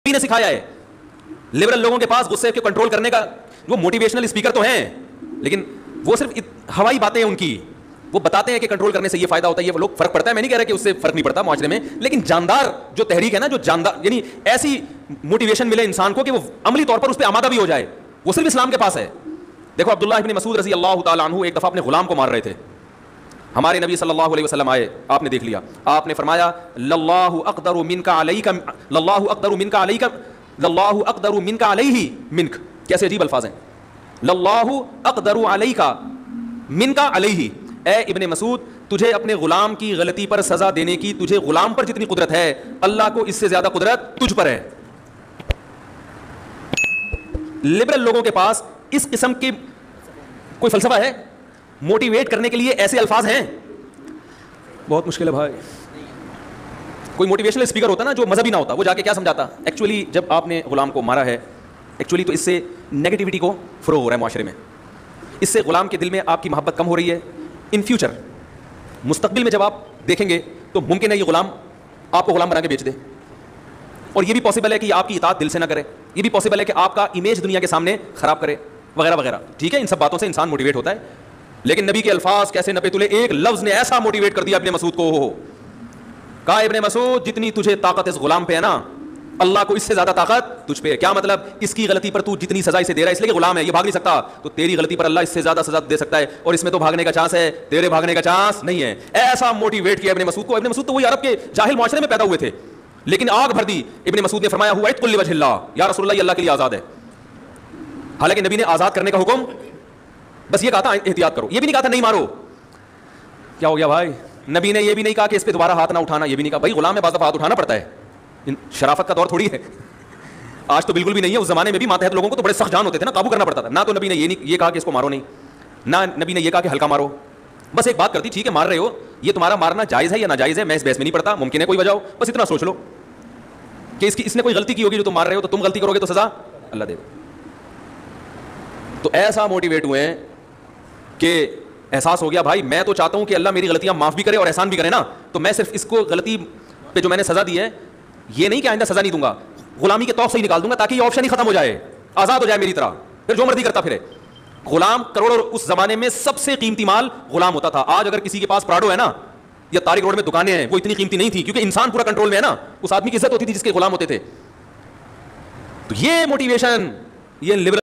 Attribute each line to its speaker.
Speaker 1: نے سکھایا ہے. لبرل لوگوں کے پاس غصے کو کنٹرول کرنے کا وہ موٹیویشنل اسپیکر تو ہیں, لیکن وہ صرف ہوائی باتیں ہیں ان کی. وہ بتاتے ہیں کہ کنٹرول کرنے سے یہ فائدہ ہوتا ہے, یہ وہ لوگ فرق پڑتا ہے, میں نہیں کہہ رہا کہ اس سے فرق نہیں پڑتا معاشرے میں, لیکن جاندار جو تحریک ہے نا, جو جاندار یعنی ایسی موٹیویشن ملے انسان کو کہ وہ عملی طور پر اس پہ آمادہ بھی ہو جائے, وہ صرف اسلام کے پاس ہے. دیکھو عبداللہ ابن مسعود رضی اللہ تعالیٰ عنہ ایک دفعہ اپنے غلام کو مار رہے تھے. ہمارے نبی صلی اللہ علیہ وسلم آئے, آپ نے دیکھ لیا, آپ نے فرمایا للہ اقدر منک علیک, للہ اقدر منک علیک, للہ اقدر منک علیہ منک. کیسے عجیب الفاظ ہیں, للہ اقدر علیک منک علیہ. اے ابن مسعود, تجھے اپنے غلام کی غلطی پر سزا دینے کی تجھے غلام پر جتنی قدرت ہے, اللہ کو اس سے زیادہ قدرت تجھ پر ہے. لبرل لوگوں کے پاس اس قسم کی کوئی فلسفہ ہے, موٹیویٹ کرنے کے لیے ایسے الفاظ ہیں, بہت مشکل ہے بھائی. کوئی موٹیویشنل اسپیکر ہوتا نا جو مذہبی نہ ہوتا, وہ جا کے کیا سمجھاتا, ایکچولی جب آپ نے غلام کو مارا ہے ایکچولی تو اس سے نیگیٹیوٹی کو فروغ ہو رہا ہے معاشرے میں, اس سے غلام کے دل میں آپ کی محبت کم ہو رہی ہے. ان فیوچر مستقبل میں جب آپ دیکھیں گے تو ممکن ہے یہ غلام آپ کو غلام بنا کے بیچ دے, اور یہ بھی پاسبل ہے کہ آپ کی اطاعت دل سے نہ کرے, یہ بھی پاسبل ہے کہ آپ کا امیج دنیا کے سامنے خراب کرے وغیرہ وغیرہ. ٹھیک ہے, ان سب باتوں سے انسان موٹیویٹ ہوتا ہے, لیکن نبی کے الفاظ کیسے نپے تلے, ایک لفظ نے ایسا موٹیویٹ کر دیا ابن مسعود کو. کہا ابن مسعود جتنی تجھے طاقت اس غلام پہ ہے نا, اللہ کو اس سے زیادہ طاقت تجھ پہ ہے. کیا مطلب, اس کی غلطی پر تو جتنی سزا اسے دے رہا ہے اس لیے کہ غلام ہے, یہ بھاگ نہیں سکتا, تو تیری غلطی پر اللہ اس سے زیادہ سزا دے سکتا ہے, اور اس میں تو بھاگنے کا چانس ہے, تیرے بھاگنے کا چانس نہیں ہے. ایسا موٹیویٹ کیا ابن مسعود کو. ابن مسعود تو وہی عرب کے جاہل معاشرے میں پیدا ہوئے تھے, لیکن آگ بھر دی. ابن مسعود نے فرمایا ہوا اتق لوجہ اللہ, یا رسول اللہ یہ اللہ کے لیے آزاد ہے. حالانکہ نبی نے آزاد کرنے کا حکم بس یہ کہا تھا احتیاط کرو, یہ بھی نہیں کہا تھا نہیں مارو. کیا ہو گیا بھائی, نبی نے یہ بھی نہیں کہا کہ اس پہ دوبارہ ہاتھ نہ اٹھانا, یہ بھی نہیں کہا. بھائی غلام میں بعض دفعہ ہاتھ اٹھانا پڑتا ہے, شرافت کا دور تھوڑی ہے. آج تو بالکل بھی نہیں ہے, اس زمانے میں بھی ماتحت لوگوں کو تو بڑے سخت جان ہوتے تھے نا, قابو کرنا پڑتا تھا. نہ تو نبی نے یہ کہا کہ اس کو مارو نہیں, نہ نبی نے یہ کہا کہ ہلکا مارو. بس ایک بات کرتی, ٹھیک ہے مار رہے ہو, یہ تمہارا مارنا جائز ہے یا ناجائز ہے میں اس بحث میں نہیں پڑتا, ممکن ہے کوئی وجہ ہو, بس اتنا سوچ لو کہ اس نے کوئی غلطی کی ہوگی جو تم مار رہے ہو, تو تم غلطی کرو گے تو سزا اللہ دے گا. تو ایسا موٹیویٹ ہوئے ہیں کہ احساس ہو گیا بھائی میں تو چاہتا ہوں کہ اللہ میری غلطیاں معاف بھی کرے اور احسان بھی کرے نا, تو میں صرف اس کو غلطی پہ جو میں نے سزا دی ہے یہ نہیں کہ آئندہ سزا نہیں دوں گا, غلامی کے توق سے ہی نکال دوں گا تاکہ یہ آپشن ہی ختم ہو جائے, آزاد ہو جائے میری طرح, پھر جو مرضی کرتا پھرے. غلام کروڑوں, اس زمانے میں سب سے قیمتی مال غلام ہوتا تھا. آج اگر کسی کے پاس پراڈو ہے نا یا طارق روڈ میں دکانیں ہیں, وہ اتنی قیمتی نہیں تھی کیونکہ انسان پورا کنٹرول میں ہے نا, اس آدمی کی عزت ہوتی تھی جس کے غلام ہوتے تھے. تو یہ موٹیویشن یہ لبرل